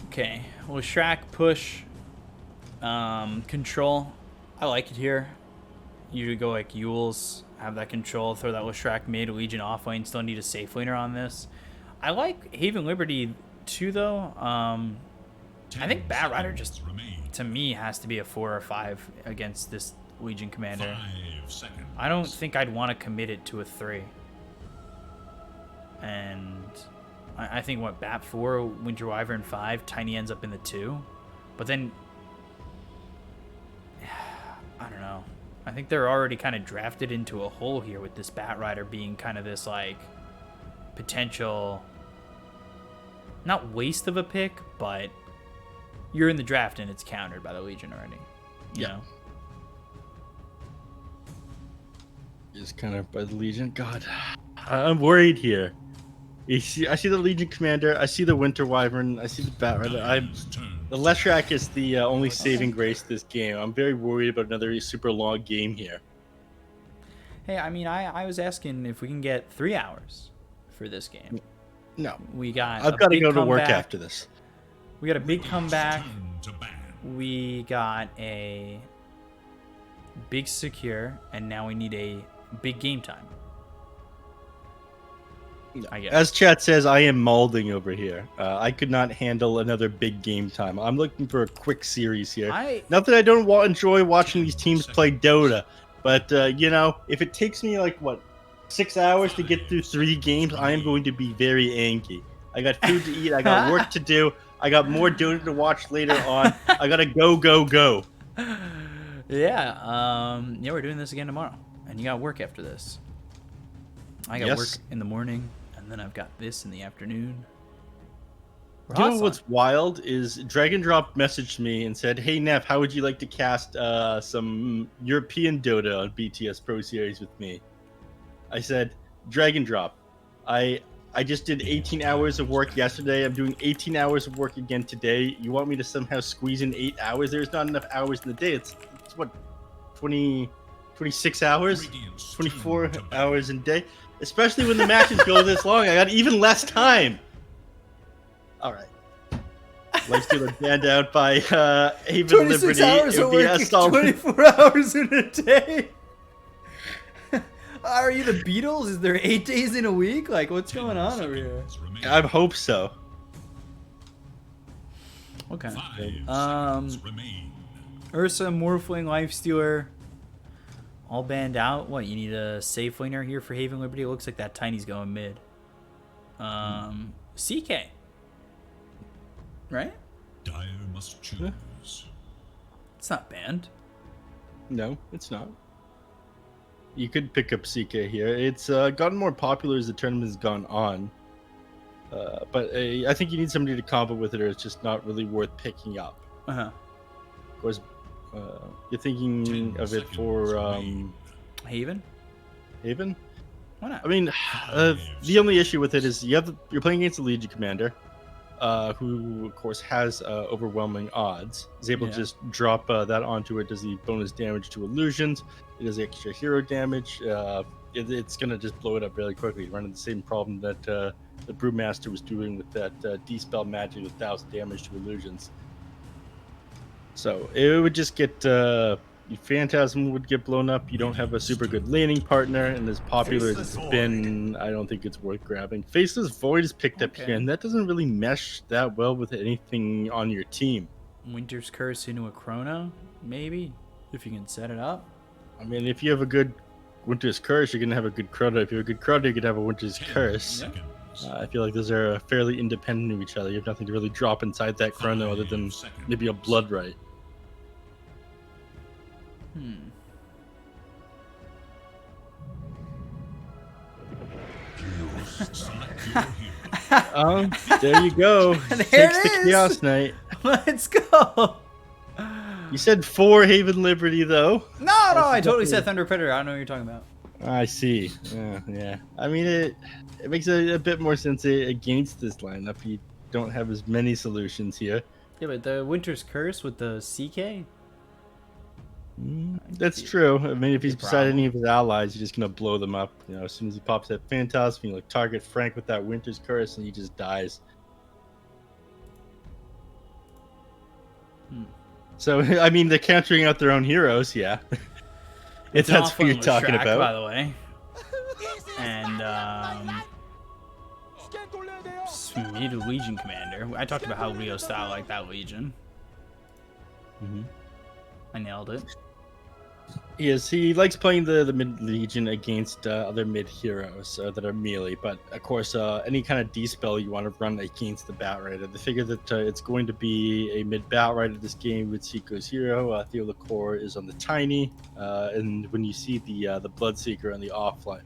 Okay, well, Shrek push, control. I like it here. You go like Yules, have that control, throw that Leshrac mid, Legion off lane, still need a safe laner on this. I like Haven Liberty too, though. I think Bat Rider just, to me, has to be a 4 or 5 against this Legion commander. I don't think I'd want to commit it to a 3. And I think, what, Bat 4, Winter Wyvern 5, Tiny ends up in the 2. But then, I don't know. I think they're already kind of drafted into a hole here with this Bat Rider being kind of this, like, potential, not waste of a pick, but you're in the draft and it's countered by the Legion already. You know? Just kind of by the Legion. God, I'm worried here. I see the Legion commander. I see the Winter Wyvern. I see the Bat Rider. The Leshrac is the only saving grace this game. I'm very worried about another super long game here. Hey, I mean, I was asking if we can get 3 hours for this game. No, I've got to go to work after this. We got a big comeback. We got a big secure, and now we need a big game time. I guess. As chat says, I am mauling over here. I could not handle another big game time. I'm looking for a quick series here. Not that I don't enjoy watching these teams play Dota, but you know, if it takes me like 6 hours to get through 3 games, I am going to be very angry. I got food to eat. I got work to do. I got more Dota to watch later on. I gotta go. Yeah. We're doing this again tomorrow, and you got work after this. I got work in the morning, and then I've got this in the afternoon. You know what's wild is Dragon Drop messaged me and said, "Hey Neph, how would you like to cast some European Dota on BTS Pro Series with me?" I said, "Dragon Drop, I just did 18 hours of work yesterday. I'm doing 18 hours of work again today. You want me to somehow squeeze in 8 hours? There's not enough hours in the day. It's what, 26 hours, 24 hours in a day." Especially when the matches go this long, I got even less time. All right. Life's gonna banned out by Haven 26 Liberty. hours of work, 24 hours in a day. Are you the Beatles? Is there 8 days in a week? Like, what's going on over here? I hope so. Okay. Ursa, Morphling, Lifestealer, all banned out. What, you need a safe laner here for Haven Liberty? It looks like that Tiny's going mid. CK. Right? Dire must choose. It's not banned. No, it's not. You could pick up CK here. It's gotten more popular as the tournament has gone on. But I think you need somebody to combo with it, or it's just not really worth picking up. Of course, you're thinking of it for Haven? Haven? Why not? I mean, the only issue with it is you're playing against a Legion commander, who of course has overwhelming odds. Is able to just drop that onto it. Does the bonus damage to illusions? It does extra hero damage. It's gonna just blow it up really quickly, running the same problem that the Brewmaster was doing with that Dispel magic with 1,000 damage to illusions. So it would just get Phantasm would get blown up. You don't have a super good laning partner, and as popular as it's been, I don't think it's worth grabbing. Faceless Void is picked up here, and that doesn't really mesh that well with anything on your team. Winter's Curse into a Chrono, maybe, if you can set it up. I mean, if you have a good Winter's Curse, you're going to have a good Chrono. If you have a good Chrono, you could have a Winter's Curse. I feel like those are fairly independent of each other. You have nothing to really drop inside that Chrono other than maybe a Blood Right. There you go. There Takes it the is. Chaos Knight. Let's go. You said 4 Haven Liberty, though. No, I totally said Thunder Predator. I don't know what you're talking about. I see. Yeah. I mean, it makes a bit more sense against this lineup. You don't have as many solutions here. Yeah, but the Winter's Curse with the CK? That's true. I mean, if he's beside any of his allies, you're just gonna blow them up. You know, as soon as he pops that Phantasm, you like target Frank with that Winter's Curse, and he just dies. So, I mean, they're countering out their own heroes, yeah. If An that's what you're offlane talking Leshrac, about. by the way. And mid Legion Commander. I talked about how Leo style like that Legion. I nailed it. Yes, he likes playing the mid Legion against other mid heroes that are melee, but of course, any kind of D-spell you want to run against the Batrider. They figure that it's going to be a mid Batrider this game with Seeko's hero. Theo Lecor is on the Tiny, and when you see the Bloodseeker on the offline,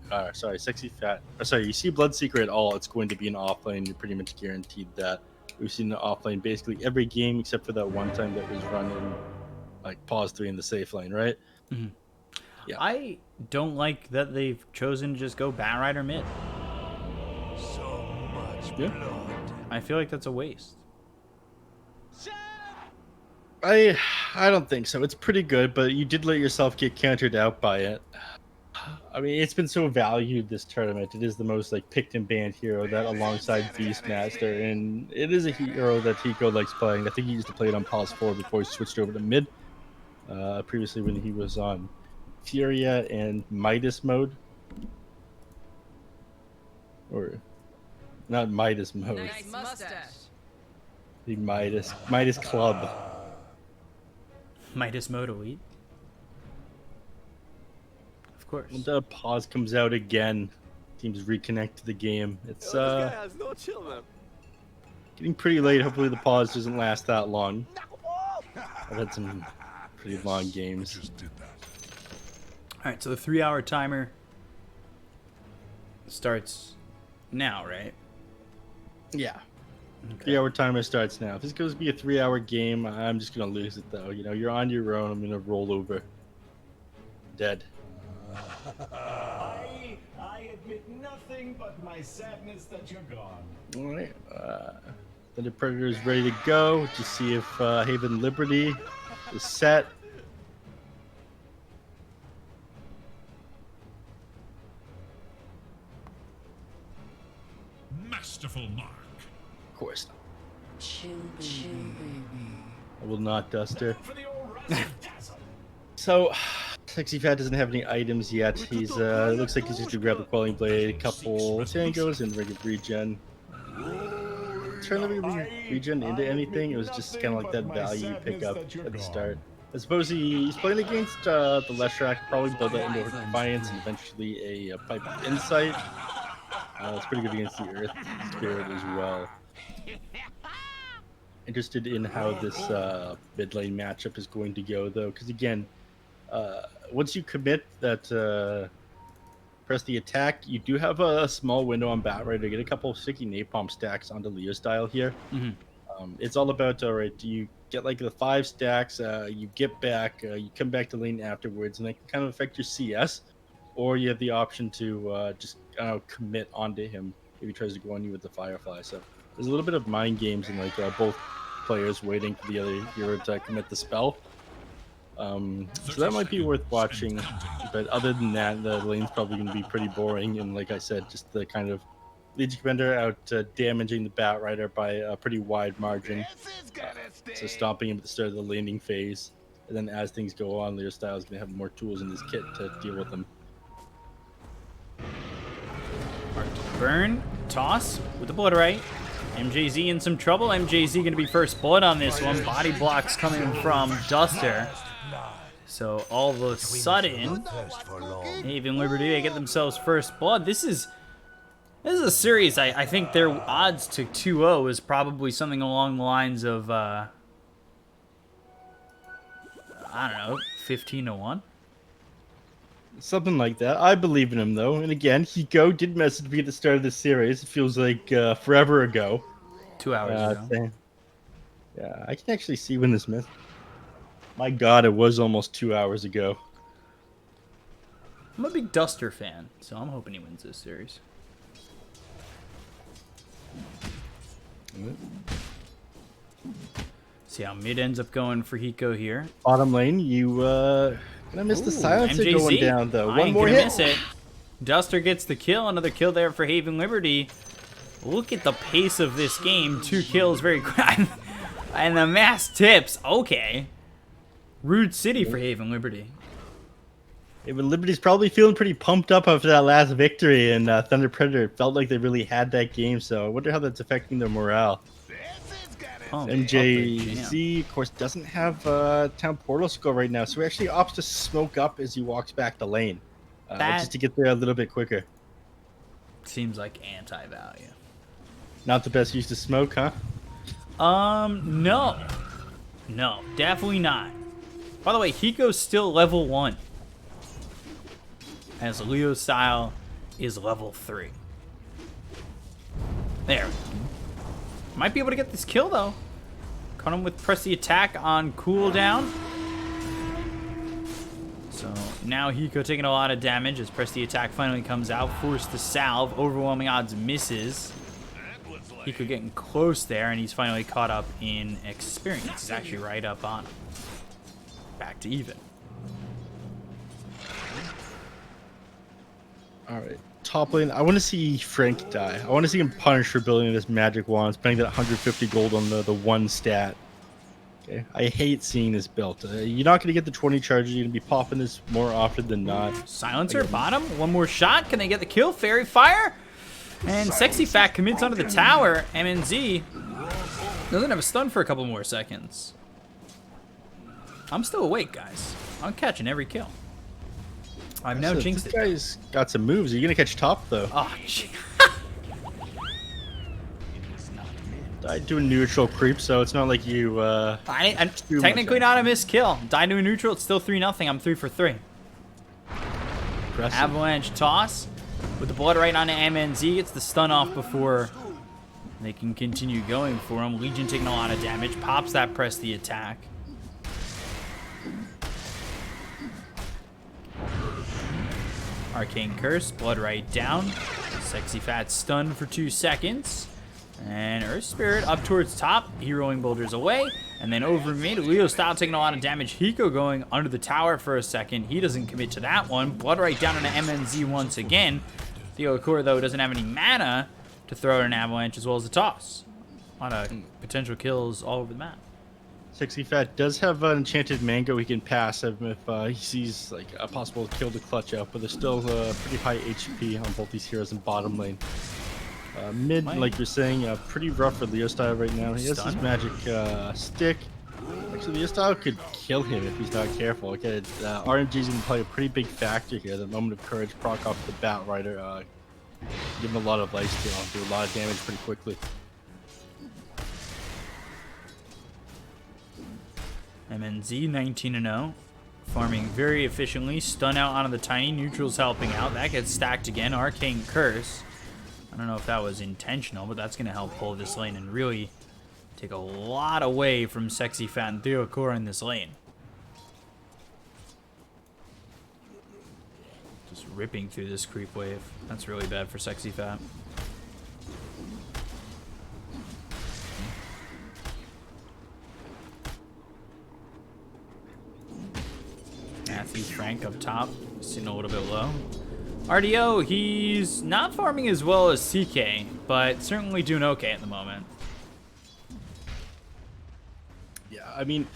Sexy Fat, you see Bloodseeker at all, it's going to be an offlane. You're pretty much guaranteed that. We've seen an offlane basically every game except for that one time that was running like pause 3 in the safe lane, right? Mm-hmm. Yeah. I don't like that they've chosen to just go Batrider mid. So much blood. I feel like that's a waste. I don't think so. It's pretty good, but you did let yourself get countered out by it. I mean, it's been so valued this tournament. It is the most like picked and banned hero that alongside Beastmaster, and it is a hero that Hiko likes playing. I think he used to play it on pause 4 before he switched over to mid. Previously when he was on Furia and Midas mode, or not Midas mode, Nice mustache. the Midas Club. Midas mode elite. Of course. When the pause comes out again, teams reconnect to the game. It's getting pretty late. Hopefully the pause doesn't last that long. I've had some pretty long games. Alright, so the 3-hour timer starts now, right? Yeah. Okay. 3-hour timer starts now. If this goes to be a 3-hour game, I'm just going to lose it, though. You know, you're on your own. I'm going to roll over. Dead. I admit nothing but my sadness that you're gone. All right. The Predator is ready to go to see if Haven Liberty is set. Masterful mark. Of course not. Chill, baby. I will not dust her. For the old razzle-dazzle. So, Sexy Fat doesn't have any items yet. He's looks like he's just gonna grab the Quelling Blade, a couple tangos, and rig of regen. Turn the regen into anything. It was just kind of like that value pickup at the start. I suppose he's playing against the Leshrac, probably build that into Defiance and eventually a Pipe of Insight. It's pretty good against the Earth Spirit as well. Interested in how this mid lane matchup is going to go, though, because again, once you commit that press the attack, you do have a small window on Batrider to get a couple of sticky napalm stacks onto Leo style here. It's all about, all right, do you get like the 5 stacks, you get back, you come back to lane afterwards, and that can kind of affect your CS, or you have the option to just commit onto him if he tries to go on you with the Firefly. So there's a little bit of mind games and like both players waiting for the other hero to commit the spell. So that might be worth watching, but other than that, the lane's probably going to be pretty boring. And like I said, just the kind of Legion Commander out damaging the Batrider by a pretty wide margin. So stomping him at the start of the laning phase, and then as things go on, Leo Style is going to have more tools in his kit to deal with them. Burn, toss with the blood right. MJZ in some trouble. MJZ going to be first blood on this one. Body blocks coming from Duster. So all of a sudden, Haven Liberty, they get themselves first blood. This is a series. I think their odds to 2-0 is probably something along the lines of I don't know, 15-1. Something like that. I believe in him, though. And again, Hiko did message me at the start of the series. It feels like forever ago. 2 hours ago. Yeah, I can actually see when this missed. My God, it was almost 2 hours ago. I'm a big Duster fan, so I'm hoping he wins this series. See how mid ends up going for Hiko here. Bottom lane, you gonna miss the silencer MJZ going down, though. I One ain't more gonna hit. miss it. Duster gets the kill. Another kill there for Haven Liberty. Look at the pace of this game. 2 kills very quick. And the mass tips. Okay. Rude city for Haven Liberty. Even Liberty's probably feeling pretty pumped up after that last victory, and Thunder Predator felt like they really had that game. So I wonder how that's affecting their morale. Pumped up the MJZ, of course, doesn't have Town Portal skill right now, so he actually opts to smoke up as he walks back the lane, just to get there a little bit quicker. Seems like anti-value. Not the best use to smoke, huh? No. No, definitely not. By the way, Hiko's still level 1. As Leo style is level 3. There. Might be able to get this kill though. Caught him with press the attack on cooldown. So now Hiko taking a lot of damage as press the attack finally comes out. Forced to salve. Overwhelming odds misses. Hiko getting close there, and he's finally caught up in experience. He's actually right up on him. Back to even. All right, top lane. I want to see Frank die. I want to see him punished for building this magic wand, spending that 150 gold on the one stat. Okay, I hate seeing this built. You're not going to get the 20 charges. You're going to be popping this more often than not. Silencer, bottom. One more shot. Can they get the kill? Fairy Fire. And Sexy Fat commits onto the tower. MNZ doesn't have a stun for a couple more seconds. I'm still awake, guys. I'm catching every kill. I've now jinxed this it. Guy's got some moves. Are you going to catch top, though? Oh, gee. Died to a neutral creep, so it's not like you... I'm technically not a missed kill. Died to a neutral. It's still 3-0. I'm 3 for 3. Impressive. Avalanche toss. With the blood right onto MNZ. Gets the stun off before they can continue going for him. Legion taking a lot of damage. Pops that press the attack. Arcane Curse, blood right down. Sexy Fat stunned for 2 seconds. And Earth Spirit up towards top, heroing boulders away. And then over mid, Leo style taking a lot of damage. Hiko going under the tower for a second. He doesn't commit to that one. Blood right down into MNZ once again. Theo Core, though, doesn't have any mana to throw at an avalanche as well as a toss. A lot of potential kills all over the map. Sexy Fat does have an enchanted mango he can pass him if he sees like a possible kill to clutch up, but there's still pretty high HP on both these heroes in bottom lane. Mid, like you're saying, pretty rough for Leo style right now. He has his magic stick. Actually, Leo style could kill him if he's not careful. Okay, RNG is going to play a pretty big factor here. The moment of courage, proc off the Bat Rider, give him a lot of lifesteal, do a lot of damage pretty quickly. MNZ 19-0, farming very efficiently. Stun out onto the tiny. Neutral's helping out. That gets stacked again. Arcane Curse. I don't know if that was intentional, but that's going to help pull this lane and really take a lot away from Sexy Fat and Theokora in this lane. Just ripping through this creep wave. That's really bad for Sexy Fat. Matthews Frank up top, sitting a little bit low. RDO, he's not farming as well as CK, but certainly doing okay at the moment. Yeah, I mean,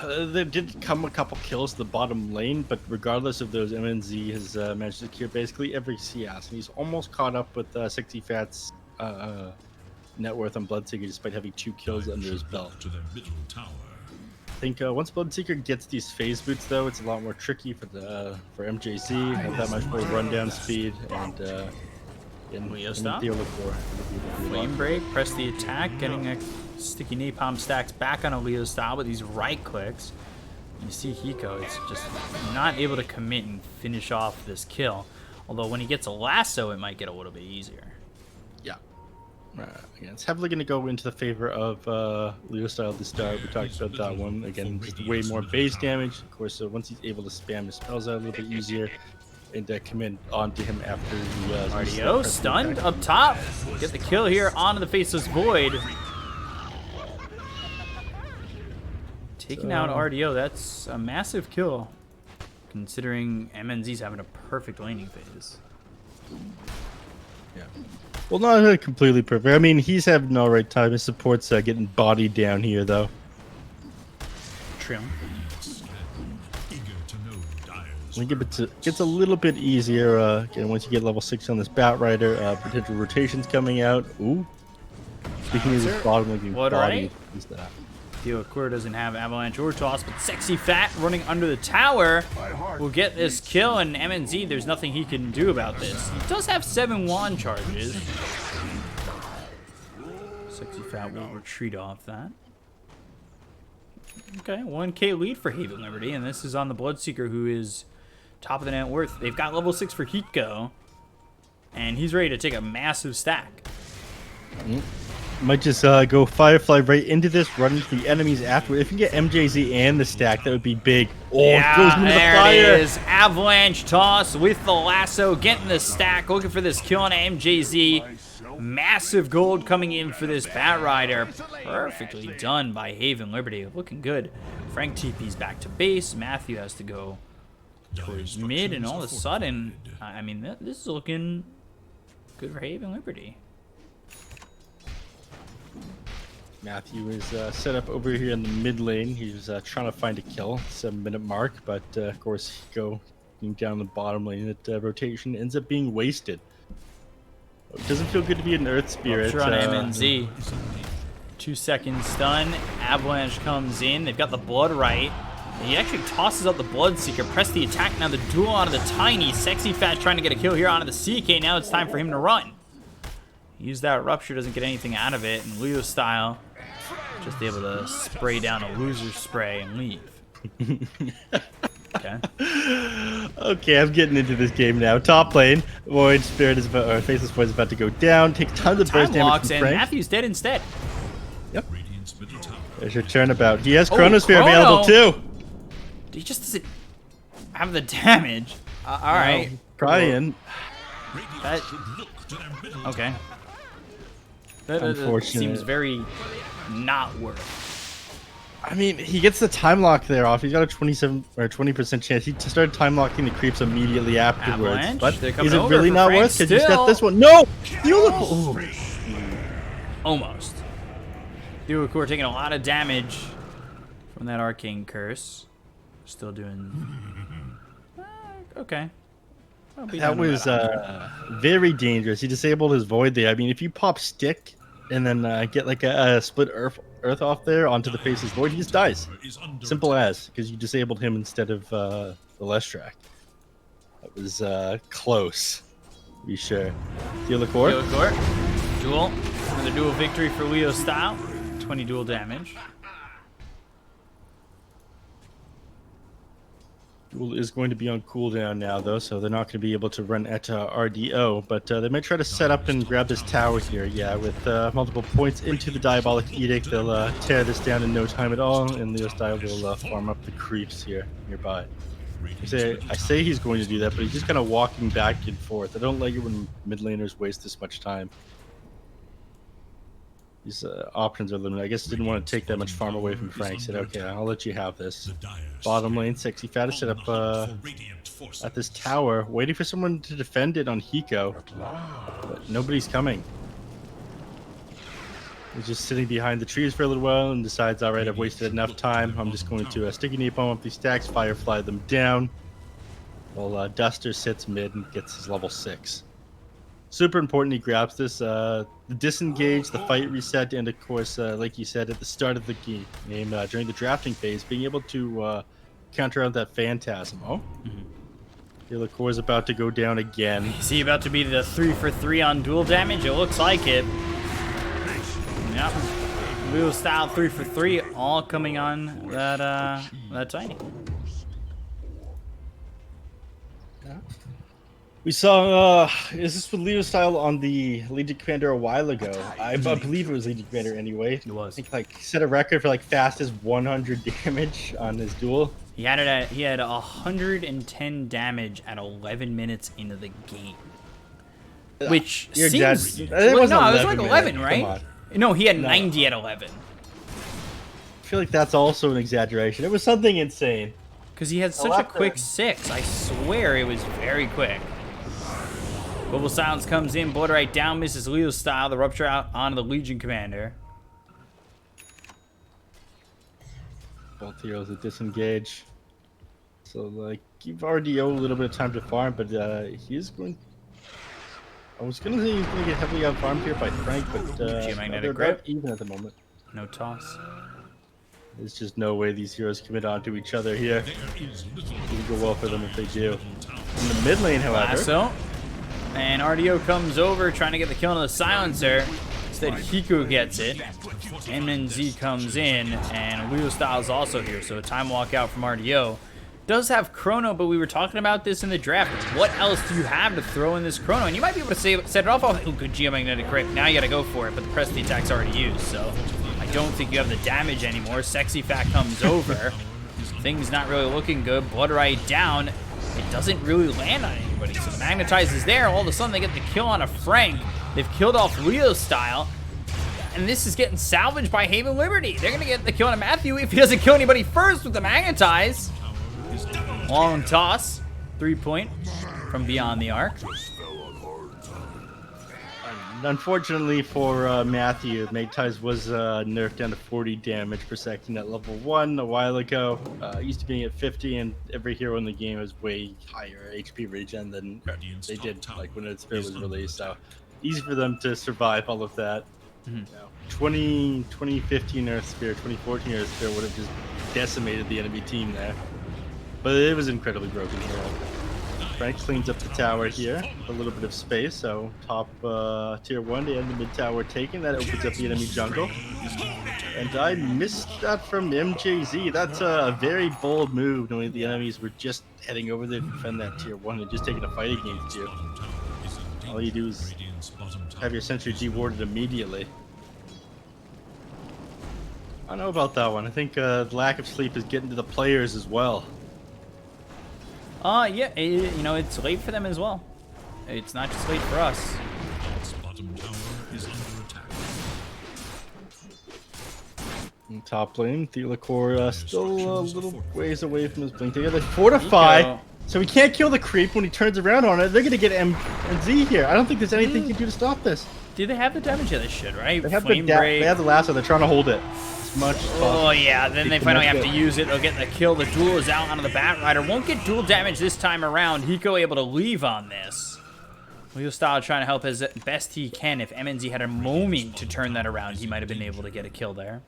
there did come a couple kills to the bottom lane, but regardless of those, MNZ has managed to secure basically every CS, and he's almost caught up with Sexy Fat's net worth on Bloodseeker, despite having 2 kills under his belt. I think once Bloodseeker gets these phase boots, though, it's a lot more tricky for MJZ. Have that much more rundown speed, and Leo stop. Theolocor. Flame break, press the attack, getting a sticky napalm stacks back on a Leo style with these right clicks. You see Hiko, it's just not able to commit and finish off this kill. Although when he gets a lasso, it might get a little bit easier. Yeah. Again, it's heavily going to go into the favor of Leo style at the start. We talked about that one. Again, just way more base damage. Of course, so once he's able to spam his spells out a little bit easier and commit onto him after the RDO stunned up top. Get the kill here onto the Faceless Void. Taking out RDO, that's a massive kill, considering MNZ's having a perfect laning phase. Yeah. Well, not completely perfect. I mean, he's having all right time. His support's getting bodied down here, though. Trim. I think it gets a little bit easier again once you get level 6 on this Batrider. Potential rotations coming out. Ooh. Speaking of this bottom looking What, body, right? is that? Theocore doesn't have Avalanche or Toss, but Sexy Fat running under the tower will get this kill, and MNZ, there's nothing he can do about this. He does have 7 wand charges. Sexy Fat will retreat off that. Okay, 1k lead for Haven Liberty, and this is on the Bloodseeker, who is top of the net worth. They've got level 6 for Hiko, and he's ready to take a massive stack. Might just go Firefly right into this, run into the enemies after. If you get MJZ and the stack, that would be big. Oh, yeah, throws him into the fire. There it is. Avalanche Toss with the lasso, getting the stack, looking for this kill on MJZ. Massive gold coming in for this Batrider. Perfectly done by Haven Liberty. Looking good. Frank TP's back to base. Matthew has to go towards mid, and all of a sudden, I mean, this is looking good for Haven Liberty. Matthew is set up over here in the mid lane. He's trying to find a kill, 7-minute mark, but of course, go down the bottom lane. That rotation ends up being wasted. It doesn't feel good to be an Earth Spirit. Rupture on MNZ. 2 seconds stun. Avalanche comes in. They've got the blood right. He actually tosses out the Bloodseeker. Press the attack. Now the duel onto the Tiny. Sexy Fat trying to get a kill here onto the CK. Now it's time for him to run. Use that Rupture. Doesn't get anything out of it. And Leo style, just able to spray down a loser spray and leave. Okay. Okay, I'm getting into this game now. Top lane, Void Spirit is about, or Faceless Void is about to go down. Take tons of burst damage from and Frank. Matthew's dead instead. Yep. There's your turnabout. He has Chrono. Chronosphere available too. He just doesn't have the damage. All right. Brian. Okay. That Unfortunate. seems very not worth. I mean, he gets the time lock there off. He's got a 27 or 20% chance. He started time locking the creeps immediately afterwards. Avalanche, but they're is coming it over really for not Frank worth? Because he's got still. this one. No, you look. Almost. Theocore taking a lot of damage from that arcane curse. Still doing okay. That was very dangerous. He disabled his void there. I mean, if you pop stick and then get like a split earth off there onto the face's void, he just dies. Simple as, because you disabled him instead of the Lestrak. That was close, to be sure. Theocore. Duel. Another duel victory for Leo style. 20 duel damage. Duel is going to be on cooldown now, though, so they're not going to be able to run at RDO, but they might try to set up and grab this tower here. Yeah, with multiple points into the Diabolic Edict, they'll tear this down in no time at all, and Leo Style will farm up the creeps here nearby. I say he's going to do that, but he's just kind of walking back and forth. I don't like it when mid laners waste this much time. These options are limited. I guess didn't want to take that much farm away from Frank. Said, okay, I'll let you have this. Bottom lane, Sexy Fat is set up at this tower, waiting for someone to defend it on Hiko. But nobody's coming. He's just sitting behind the trees for a little while and decides, all right, I've wasted enough time. I'm just going to Sticky Napalm up these stacks, Firefly them down. Well, Duster sits mid and gets his level 6. Super important he grabs this. The disengage, the fight reset, and of course, like you said at the start of the game, during the drafting phase, being able to counter out that Phantasm. Oh, Theocore is about to go down again. Is he about to be the 3 for 3 on duel damage? It looks like it. Yep. Leo style 3 for 3, all coming on that Tiny. We saw, is this with Leo Style on the Legion Commander a while ago? I believe it was Legion Commander anyway. It was. I think like set a record for like fastest 100 damage on his duel. He had 110 damage at 11 minutes into the game. Which You're seems... exaggerating. It wasn't no, it was like 11 11, minutes. right? Come on. No, he had 90 at 11. I feel like that's also an exaggeration. It was something insane. Because he had such a quick 6. I swear it was very quick. Global Silence comes in, Blood right down, misses Leo's style, the Rupture out onto the Legion Commander. Both heroes are disengage. So, like, give RDO a little bit of time to farm, but he's going... I was going to say he's going to get heavily out-farmed here by Frank, but Geomagnetic they're Grip. about even at the moment. No toss. There's just no way these heroes commit onto each other here. It would go well for them if they do. In the mid lane, however... Lasso. And RDO comes over, trying to get the kill on the Silencer. Instead, Hiko gets it. MNZ comes in, and Leo Styles also here, so a time walk out from RDO. Does have Chrono, but we were talking about this in the draft. What else do you have to throw in this Chrono? And you might be able to set it off. Oh, good Geomagnetic Grip. Now you gotta go for it, but the press of the attack's already used, so I don't think you have the damage anymore. Sexy Fat comes over. Things not really looking good. Blood right down. It doesn't really land on anybody, so the Magnetize is there. All of a sudden, they get the kill on a Frank. They've killed off Leo style, and this is getting salvaged by Haven Liberty. They're gonna get the kill on a Matthew if he doesn't kill anybody first with the Magnetize. Long toss, 3-point from beyond the arc. Unfortunately for Matthew, Magnetize was nerfed down to 40 damage per second at level 1 a while ago. Used to being at 50, and every hero in the game is way higher HP regen than they did like when its spear was released. So easy for them to survive all of that. 2015 Earth Spear, 2014 Earth Spear would have just decimated the enemy team there. But it was incredibly broken hero. Frank cleans up the tower here, a little bit of space, so top tier 1 and the mid tower taken. That opens up the enemy jungle. And I missed that from MJZ. That's a very bold move, knowing the enemies were just heading over there to defend that tier 1 and just taking a fight against you. All you do is have your sentry dewarded immediately. I don't know about that one. I think the lack of sleep is getting to the players as well. Yeah, you know, it's late for them as well. It's not just late for us. Bottom tower is under attack. In top lane, Theolacor still a little ways away from his blink. They fortify, Nico. so he can't kill the creep when he turns around on it. They're gonna get MZ here. I don't think there's anything you can do to stop this. Do they have the damage? Yeah, they should, right? They have Flame they break. have the lasso. They're trying to hold it as much as possible. Oh yeah, then they finally have to connect use it. They'll get the kill. The duel is out onto the Batrider. Won't get dual damage this time around. Hiko able to leave on this. Leo Style trying to help as best he can. If MNZ had a moment to turn that around, he might have been able to get a kill there.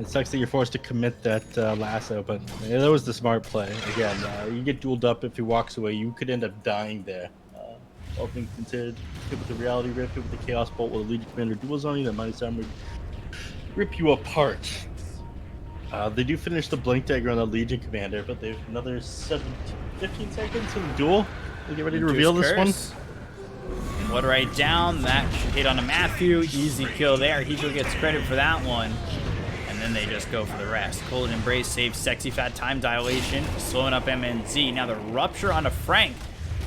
It sucks that you're forced to commit that lasso, but yeah, that was the smart play. Again, you get dueled up if he walks away. You could end up dying there. All things considered, hit with the Reality Rift, hit with the Chaos Bolt, with a Legion Commander duels on you, that minus armor would rip you apart. They do finish the Blink Dagger on the Legion Commander, but they have another 15 seconds for the duel. They get ready to reveal this one. Blood right down. That should hit on a Matthew. Easy kill there. Hiko gets credit for that one. And then they just go for the rest. Cold Embrace saves Sexy Fat time dilation, slowing up MNZ. Now the Rupture onto Frank.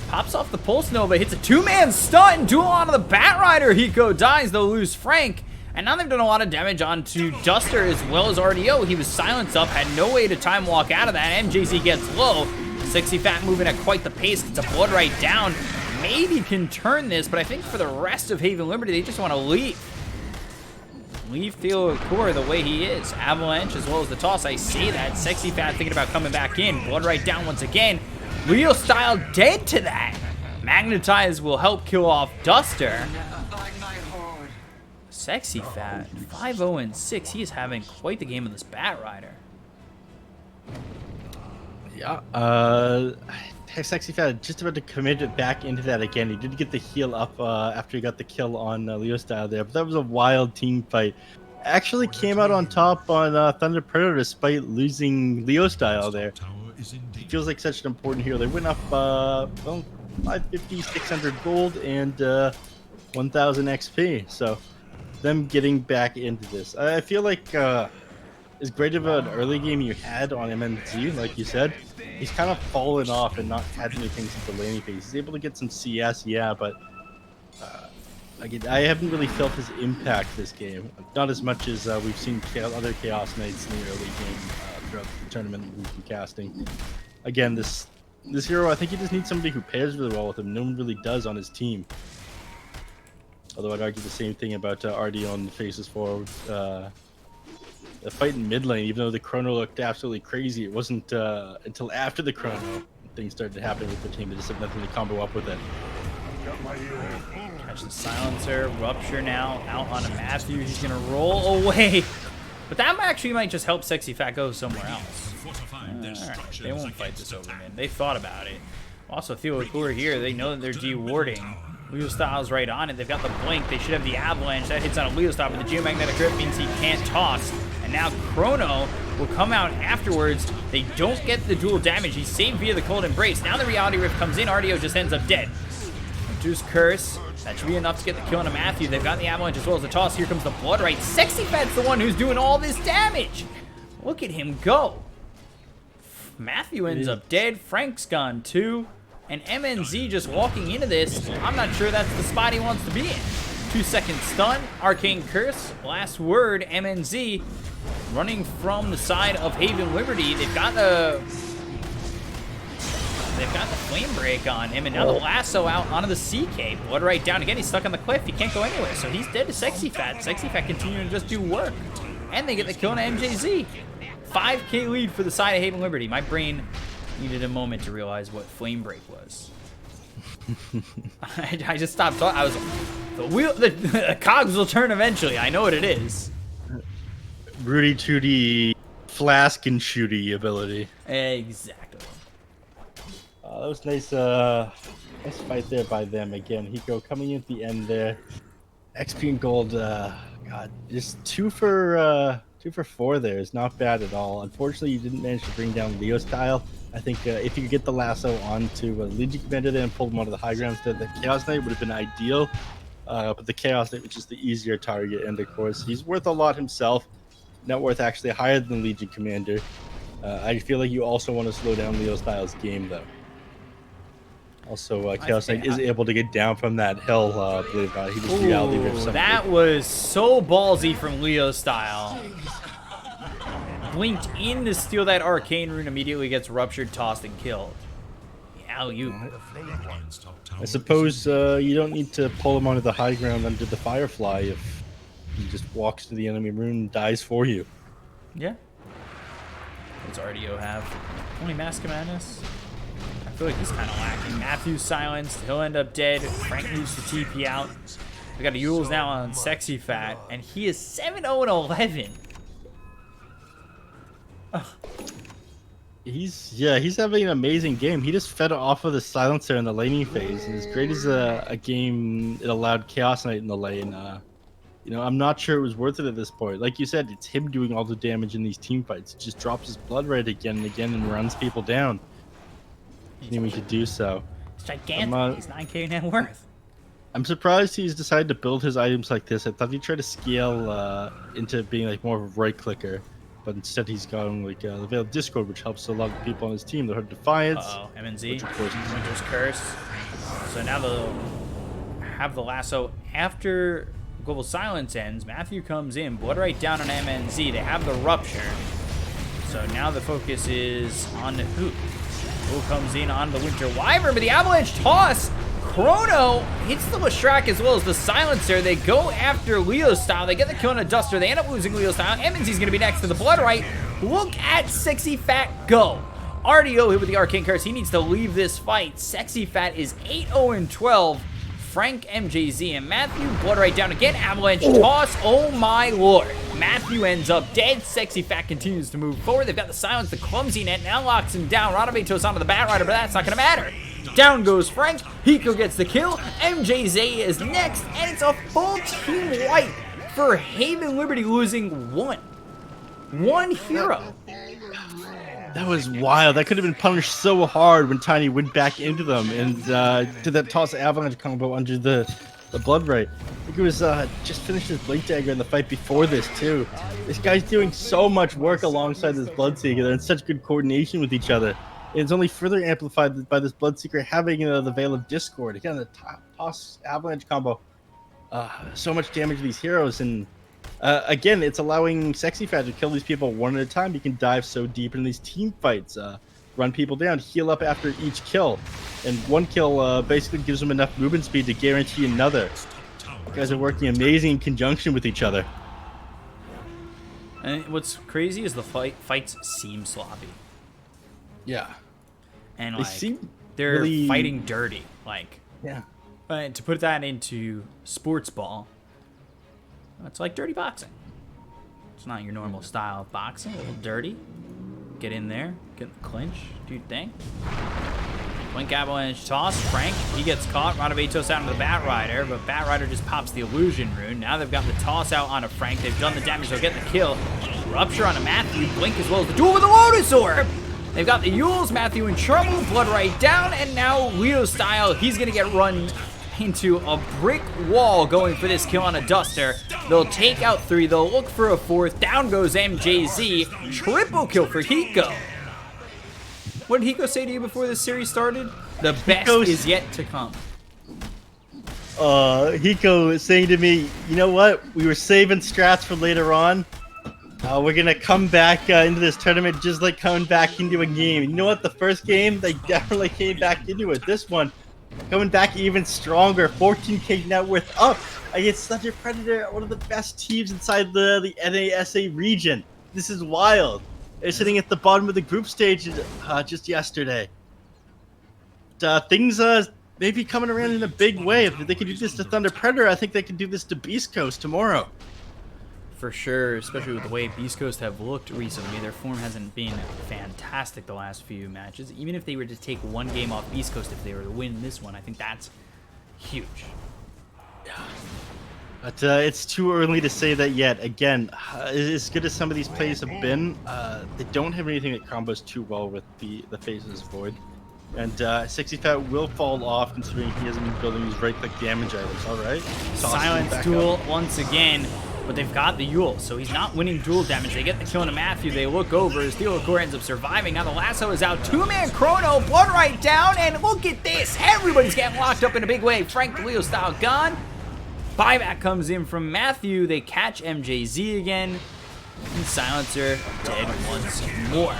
Pops off the Pulse Nova, hits a two-man stun, duel onto the Batrider. Hiko dies, they'll lose Frank. And now they've done a lot of damage onto Duster as well as RDO. He was silenced up, had no way to time walk out of that. MJZ gets low. Sexy Fat moving at quite the pace, gets a Blood right down. Maybe can turn this, but I think for the rest of Haven Liberty, they just want to leave. Leave Theolacor the way he is. Avalanche as well as the toss, I say that. Sexy Fat thinking about coming back in. Blood right down once again. Leo Style dead to that. Magnetize will help kill off Duster. Sexy Fat, 5-0-6. He is having quite the game with this Batrider. Yeah, Sexy Fat just about to commit it back into that again. He did get the heal up after he got the kill on Leo Style there, but that was a wild team fight. Actually came out on top on TPredator despite losing Leo Style there. He feels like such an important hero. They went up, well, 550, 600 gold, and 1,000 XP. So, them getting back into this. I feel like as great of an early game you had on MNZ, like you said, he's kind of fallen off and not had anything since the laning phase. He's able to get some CS, yeah, but again, I haven't really felt his impact this game. Not as much as we've seen other Chaos Knights in the early game throughout the tournament we've been casting. Again, this This hero, I think he just needs somebody who pairs really well with him. No one really does on his team. Although I'd argue the same thing about RD on the faces forward. The fight in mid lane, even though the chrono looked absolutely crazy, it wasn't until after the chrono things started to happen with the team. They just had nothing to combo up with it. Catch the silencer, rupture now, out on a Matthew. He's gonna roll away. But that actually might just help Sexy Fat go somewhere else. Alright, they won't fight this over, man. They thought about it. Also, Theo Cooler here, they know that they're de-warding. Leo Styles right on it. They've got the blink. They should have the avalanche. That hits on a Leo Style, but the geomagnetic grip means he can't toss. And now Chrono will come out afterwards. They don't get the dual damage. He's saved via the cold embrace. Now the reality rift comes in. RDO just ends up dead. Juice Curse. That should be enough to get the kill on a Matthew. They've got the avalanche as well as the toss. Here comes the blood right. Sexy Fat's the one who's doing all this damage. Look at him go. Matthew ends up dead. Frank's gone too. And MNZ just walking into this, I'm not sure that's the spot he wants to be in. 2-second stun, Arcane Curse, last word, MNZ running from the side of Haven Liberty. They've got the flame break on him, and now the lasso out onto the CK. Blood right down again. He's stuck on the cliff. He can't go anywhere, so he's dead to Sexy Fat. Sexy Fat continuing to just do work, and they get the kill on MJZ. 5K lead for the side of Haven Liberty. My brain needed a moment to realize what flame break was. I just stopped talking. I was the cogs will turn eventually. I know what it is. Rudy Tooty flask and shooty ability. Exactly. That was nice. Nice fight there by them again. Hiko coming in at the end there. XP and gold. God, just 2 for 4 there is not bad at all. Unfortunately, you didn't manage to bring down Leo Style. I think if you could get the lasso onto Legion Commander there and pull them onto the high ground instead of the Chaos Knight would have been ideal. But the Chaos Knight was just the easier target, and of course, he's worth a lot himself. Net worth actually higher than Legion Commander. I feel like you also want to slow down Leo Styles' game, though. Also, Chaos Knight is able to get down from that hill, believe it or not. He just reality ripped something. That was so ballsy from Leo Style. Blinked in to steal that arcane rune, immediately gets ruptured, tossed, and killed. Alley-oop. I suppose you don't need to pull him onto the high ground under the Firefly if he just walks to the enemy rune and dies for you. Yeah. What's RDO have? Only Mask of Madness? I feel like he's kind of lacking. Matthew's silenced. He'll end up dead. Frank needs to TP out. We got Yules now on Sexy Fat, and he is 7-0-11. He's having an amazing game. He just fed off of the silencer in the laning phase, and as great as a game it allowed Chaos Knight in the lane, I'm not sure it was worth it at this point. Like you said, it's him doing all the damage in these team fights. He just drops his blood right again and again and runs people down. Continuing to do so. It's gigantic. He's 9K net worth. I'm surprised he's decided to build his items like this. I thought he'd try to scale into being like more of a right clicker. But instead, he's gone like the Veil of Discord, which helps a lot of people on his team. The Hard Defiance. MNZ. Which of course is Winter's Curse. So now they'll have the lasso after Global Silence ends. Matthew comes in. Blood right down on MNZ. They have the Rupture. So now the focus is on who? Who comes in on the Winter Wyvern, but the Avalanche toss. Chrono hits the Leshrac as well as the Silencer. They go after Leo Style. They get the kill on a Duster. They end up losing Leo Style. MNZ's going to be next to the Blood Right. Look at Sexy Fat go. RDO hit with the Arcane Curse. He needs to leave this fight. Sexy Fat is 8-0-12. Frank, MJZ, and Matthew. Blood Right down again. Avalanche toss. Oh my lord. Matthew ends up dead. Sexy Fat continues to move forward. They've got the Silence. The Clumsy Net now locks him down. Radabatos onto the Bat Rider, but that's not going to matter. Down goes Frank. Hiko gets the kill. MJZ is next, and it's a full team wipe for Haven Liberty, losing one hero. That was wild. That could have been punished so hard when Tiny went back into them and did that toss avalanche combo under the Blood Right. I think it was just finished his Blink Dagger in the fight before this too. This guy's doing so much work alongside this Bloodseeker. They're in such good coordination with each other. It's only further amplified by this Bloodseeker having the Veil of Discord. Again, the toss avalanche combo. So much damage to these heroes, and again, it's allowing Sexy Fat to kill these people one at a time. You can dive so deep in these team fights. run people down, heal up after each kill. And one kill basically gives them enough movement speed to guarantee another. You guys are working amazing in conjunction with each other. And what's crazy is the fights seem sloppy. Yeah. And They like seem they're really- fighting dirty. Like, Yeah. to put that into sports ball, it's like dirty boxing. It's not your normal style of boxing. A little dirty. Get in there, get the clinch, do your thing. Blink avalanche toss. Frank, he gets caught. Renovatos out into the Bat Rider, but Bat Rider just pops the illusion rune. Now they've got the toss out onto Frank. They've done the damage. They'll get the kill. Rupture onto Matthew. Blink as well as the duel with the Lotus Orb. They've got the Yules. Matthew in trouble. Blood right down. And now Leo style, he's going to get run into a brick wall going for this kill on a Duster. They'll take out 3. They'll look for a 4th. Down goes MJZ. Triple kill for Hiko. What did Hiko say to you before this series started? The best is yet to come. Hiko is saying to me, you know what? We were saving strats for later on. We're going to come back into this tournament just like coming back into a game. And you know what? The first game, they definitely came back into it. This one, coming back even stronger. 14k net worth up against TPredator, one of the best teams inside the NASA region. This is wild. They're sitting at the bottom of the group stage just yesterday. Things maybe coming around in a big way. If they could do this to TPredator, I think they could do this to Beast Coast tomorrow. For sure, especially with the way Beast Coast have looked recently. Their form hasn't been fantastic the last few matches. Even if they were to take one game off Beast Coast, if they were to win this one, I think that's huge. Yeah. But it's too early to say that yet. Again, as good as some of these plays have been, they don't have anything that combos too well with the Phases Void. And Sexy Fat will fall off considering he hasn't been building these right-click damage items. All right. Silence duel once again, but they've got the Yule, so he's not winning duel damage. They get the kill into Matthew. They look over. His Core ends up surviving. Now the lasso is out. 2-man chrono. Blood right down, and look at this. Everybody's getting locked up in a big way. Frank Leo style gone. Buyback comes in from Matthew. They catch MJZ again. And Silencer dead once more.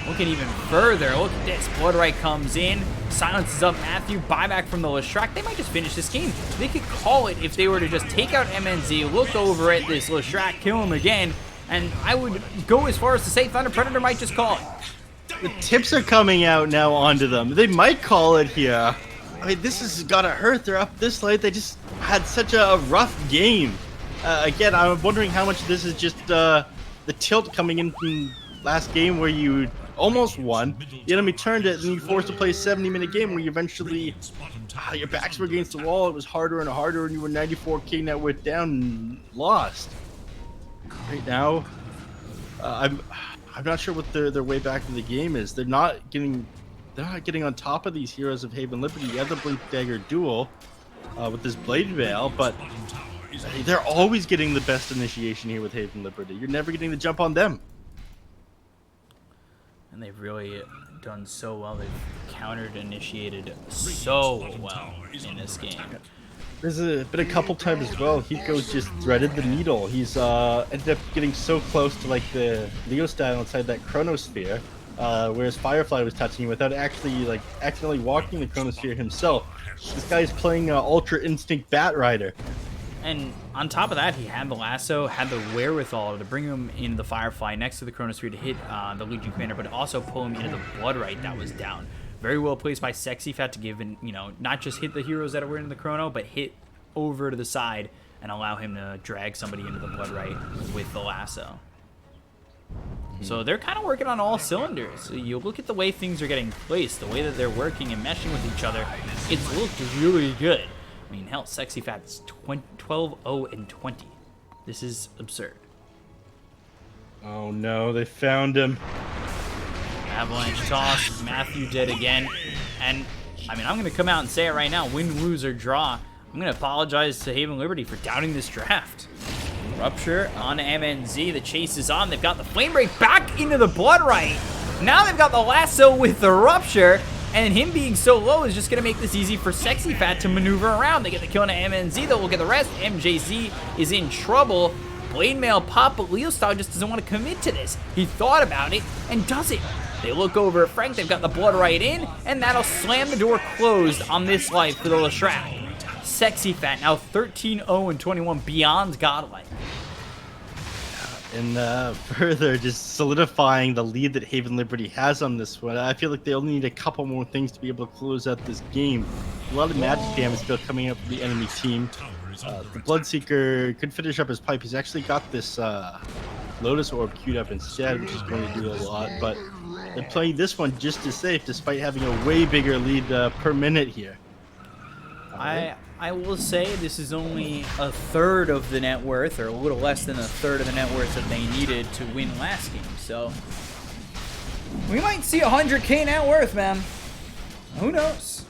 Looking even further. Look at this. Bloodright comes in. Silences up Matthew. Buyback from the Leshrac. They might just finish this game. They could call it if they were to just take out MNZ, look over at this Leshrac, kill him again. And I would go as far as to say TPredator might just call it. The tips are coming out now onto them. They might call it here. I mean, this has gotta hurt. They're up this late. They just had such a rough game. Again, I'm wondering how much of this is just the tilt coming in from last game where you almost won. The enemy turned it, and you forced to play a 70-minute game where you eventually your backs were against the wall. It was harder and harder, and you were 94k net worth down and lost. Right now, I'm not sure what their way back in the game is. They're not getting on top of these heroes of Haven Liberty. You have the Blink Dagger duel with this Blade Veil, but they're always getting the best initiation here with Haven Liberty. You're never getting the jump on them. And they've really done so well. They've countered, initiated so well in this game. There's been a couple times as well. Hiko just threaded the needle. He's ended up getting so close to like the Leo style inside that Chronosphere, whereas Firefly was touching him without actually like accidentally walking the Chronosphere himself. This guy's playing Ultra Instinct Bat Rider. And on top of that, he had the lasso, had the wherewithal to bring him into the Firefly next to the Chronosphere to hit the Legion Commander, but also pull him into the Bloodright that was down. Very well placed by Sexy Fat to give, not just hit the heroes that were in the Chrono, but hit over to the side and allow him to drag somebody into the Bloodright with the lasso. So they're kind of working on all cylinders. So you look at the way things are getting placed, the way that they're working and meshing with each other, it's looked really good. I mean, hell, Sexy Fat's 12-0-20. This is absurd. Oh no, they found him. Avalanche toss, Matthew dead again. And, I mean, I'm going to come out and say it right now. Win, lose, or draw. I'm going to apologize to Haven Liberty for doubting this draft. Rupture on MNZ. The chase is on. They've got the Flame Break back into the Bloodright. Now they've got the lasso with the Rupture. And him being so low is just going to make this easy for Sexy Fat to maneuver around. They get the kill on MNZ, though. We'll get the rest. MJZ is in trouble. Blade Mail pop, but Leo Style just doesn't want to commit to this. He thought about it and does it. They look over at Frank. They've got the blood right in, and that'll slam the door closed on this life for the Leshrac. Sexy Fat now 13-0-21 beyond godlike. And further, just solidifying the lead that Haven Liberty has on this one. I feel like they only need a couple more things to be able to close out this game. A lot of magic damage still coming up for the enemy team. The Bloodseeker could finish up his pipe. He's actually got this Lotus Orb queued up instead, which is going to do a lot. But they're playing this one just as safe, despite having a way bigger lead per minute here. I will say this is only a third of the net worth, or a little less than a third of the net worth that they needed to win last game. So we might see 100K net worth, man. Who knows?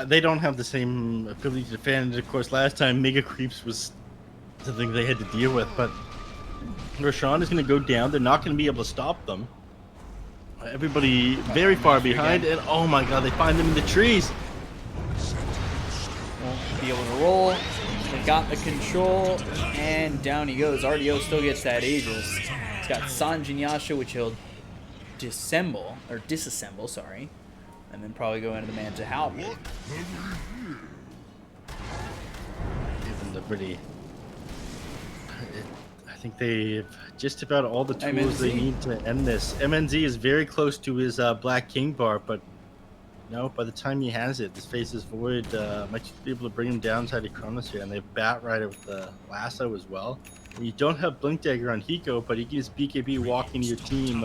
They don't have the same ability to defend. Of course, last time Mega Creeps was the thing they had to deal with, but Roshan is going to go down. They're not going to be able to stop them. Everybody very far behind, and oh my god, they find them in the trees. Won't be able to roll. They got the control, and down he goes. RDO still gets that Aegis. He's got Sanjin Yasha, which he'll disassemble, sorry. And then probably go into the man to Halberd. Even Liberty. I think they've just about all the tools they need to end this. MNZ is very close to his Black King bar, but no, by the time he has it, this Faceless Void might just be able to bring him down inside the Chronosphere, and they have Bat Rider with the Lasso as well. And you don't have Blink Dagger on Hiko, but he gives BKB walk into your team.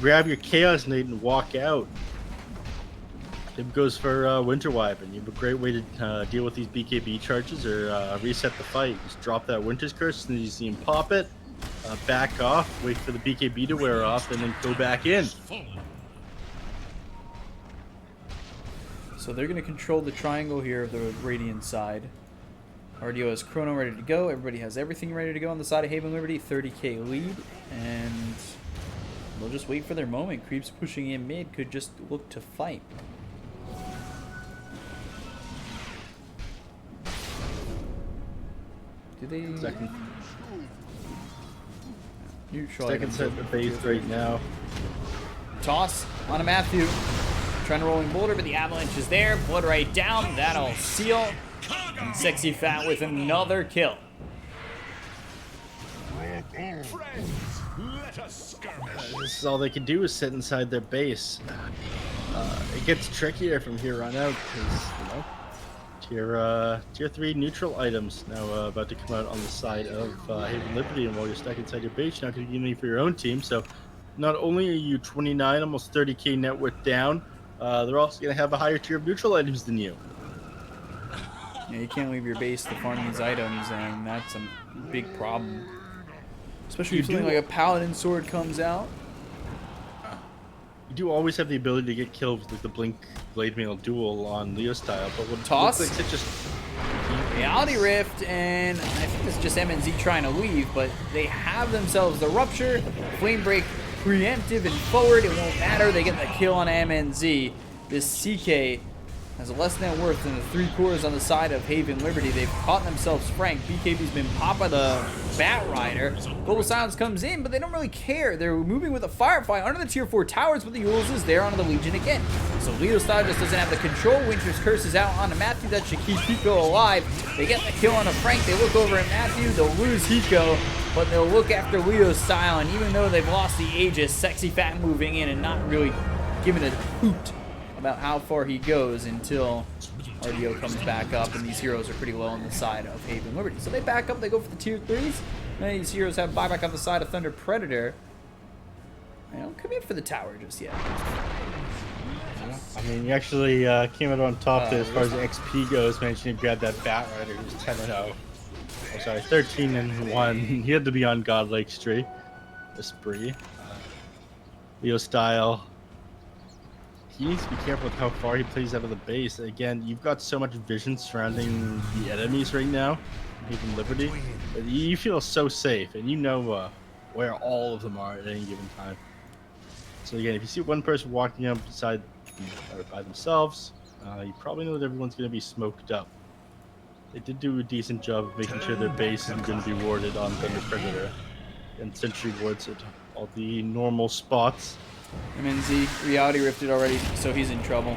Grab your Chaos Knight and walk out. Tib goes for Winter Wyvern. You have a great way to deal with these BKB charges or reset the fight. Just drop that Winter's Curse, and you see him pop it, back off, wait for the BKB to wear off, and then go back in. So they're going to control the triangle here of the Radiant side. RDO has Chrono ready to go. Everybody has everything ready to go on the side of Haven Liberty. 30k lead, and they'll just wait for their moment. Creeps pushing in mid could just look to fight. Do they... Second set of base right now. Toss on a Matthew. Trying to rolling boulder, but the avalanche is there. Blood right down. That'll seal. And Sexy Fat with another kill. This is all they can do is sit inside their base. It gets trickier from here on out because, you know, tier 3 neutral items now about to come out on the side of Haven Liberty, and while you're stuck inside your base, you're not going to get any for your own team. So not only are you 29, almost 30k net worth down, they're also going to have a higher tier of neutral items than you. Yeah, you can't leave your base to farm these items, and that's a big problem. Especially if something like a Paladin Sword comes out. You do always have the ability to get killed with like, the Blink Blade Mail duel on Leo style, but what Toss? looks like just Reality Rift, and I think it's just MNZ trying to leave, but they have themselves the Rupture, Flame Break, preemptive and forward. It won't matter. They get the kill on MNZ. This CK has less net worth than the 3 cores on the side of Haven Liberty. They've caught themselves Frank. BKB's been popped by the Bat Rider. Global Silence comes in, but they don't really care. They're moving with a Firefly under the tier 4 towers, but the Yules is there onto the Legion again. So Leo Style just doesn't have the control. Winter's Curse is out onto Matthew. That should keep Hiko alive. They get the kill on a Frank. They look over at Matthew. They'll lose Hiko, but they'll look after Leo Style. And even though they've lost the Aegis, Sexy Fat moving in and not really giving a hoot about how far he goes until RDO comes back up, and these heroes are pretty low on the side of Haven Liberty. So they back up, they go for the tier 3s, and these heroes have buyback on the side of Thunder Predator. They don't come in for the tower just yet. I mean, you actually came out on top there as far as the XP goes, managed to grab that Bat Rider who's 10-0. Oh, sorry, 13-1. He had to be on Godlike Spree. Leo Style. He needs to be careful with how far he plays out of the base. Again, you've got so much vision surrounding the enemies right now, even Liberty. You feel so safe, and you know where all of them are at any given time. So again, if you see one person walking up beside or by themselves, you probably know that everyone's going to be smoked up. They did do a decent job of making sure their base isn't going to be warded on Thunder Predator, and Sentry wards it all the normal spots. MNZ reality rifted already, so he's in trouble.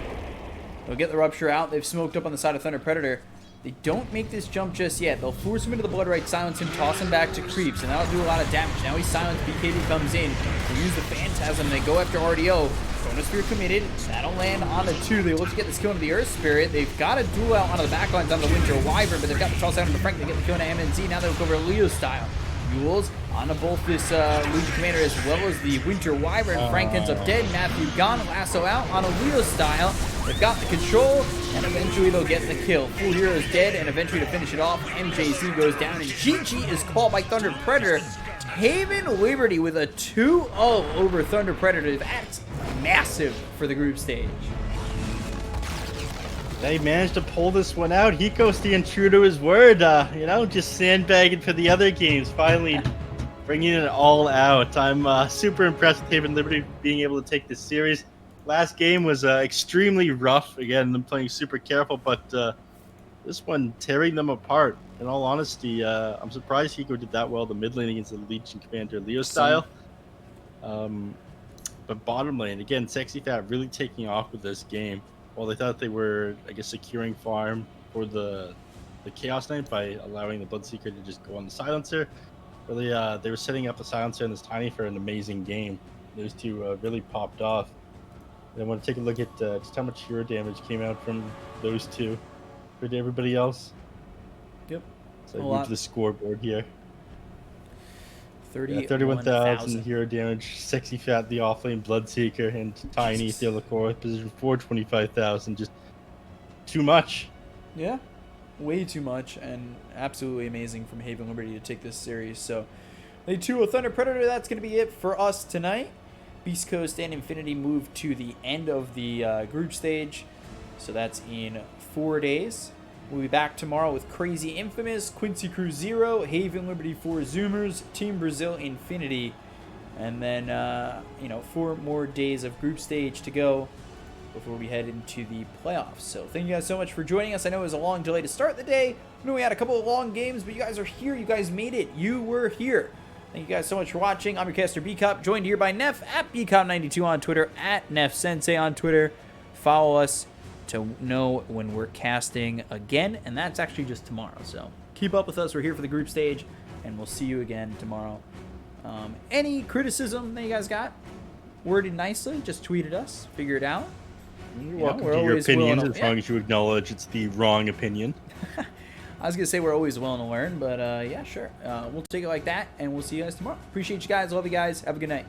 They'll get the rupture out. They've smoked up on the side of Thunder Predator. They don't make this jump just yet. They'll force him into the blood right, silence him, toss him back to creeps, and that'll do a lot of damage. Now he's silenced. BKB comes in. They use the Phantasm. They go after RDO. Chronosphere committed. That'll land on the 2. They look to get this kill into the Earth Spirit. They've got a duel out onto the backlines on the Winter Wyvern, but they've got the toss out on the Frank. They get the kill into MNZ. Now they'll go over Leo style. Mules onto both this Legion Commander as well as the Winter Wyvern. Frank ends up dead. Matthew gone. Lasso out on a Leo style. They've got the control, and eventually they'll get the kill. Full Hero is dead, and eventually to finish it off, MJZ goes down, and GG is called by Thunder Predator. Haven Liberty with a 2-0 over Thunder Predator. That's massive for the group stage. They managed to pull this one out. Hiko staying true to his word. Just sandbagging for the other games. Finally bringing it all out. I'm super impressed with Haven Liberty being able to take this series. Last game was extremely rough. Again, them playing super careful, but this one tearing them apart. In all honesty, I'm surprised Hiko did that well. The mid lane against the Legion Commander Leo style. But bottom lane, again, Sexy Fat really taking off with this game. Well, they thought they were, I guess, securing farm for the Chaos Knight by allowing the Bloodseeker to just go on the Silencer. Really, they were setting up the Silencer and this Tiny for an amazing game. Those two really popped off. And I want to take a look at just how much hero damage came out from those two compared to everybody else. Yep. So I move to the scoreboard here. 31,000 31,000 hero damage. Sexy Fat, the offlane Bloodseeker, and Tiny Theolacor with position 425,000. Just too much. Yeah, way too much, and absolutely amazing from Haven Liberty to take this series. So, Day 2 of Thunder Predator, that's going to be it for us tonight. Beast Coast and Infinity move to the end of the group stage. So that's in 4 days. We'll be back tomorrow with Crazy Infamous, Quincy Crew 0, Haven Liberty 4 Zoomers, Team Brazil Infinity, and then 4 more days of group stage to go before we head into the playoffs. So thank you guys so much for joining us. I know it was a long delay to start the day. I know we had a couple of long games, but you guys are here. You guys made it. You were here. Thank you guys so much for watching. I'm your caster Bkop, joined here by Neph at Bkop92 on Twitter, at Neph Sensei on Twitter. Follow us to know when we're casting again, and that's actually just tomorrow. So keep up with us. We're here for the group stage, and we'll see you again tomorrow. Any criticism that you guys got, worded nicely, just tweet at us. Figure it out. You're welcome to your opinions as long as you acknowledge it's the wrong opinion. I was going to say we're always willing to learn, but yeah, sure. We'll take it like that, and we'll see you guys tomorrow. Appreciate you guys. Love you guys. Have a good night.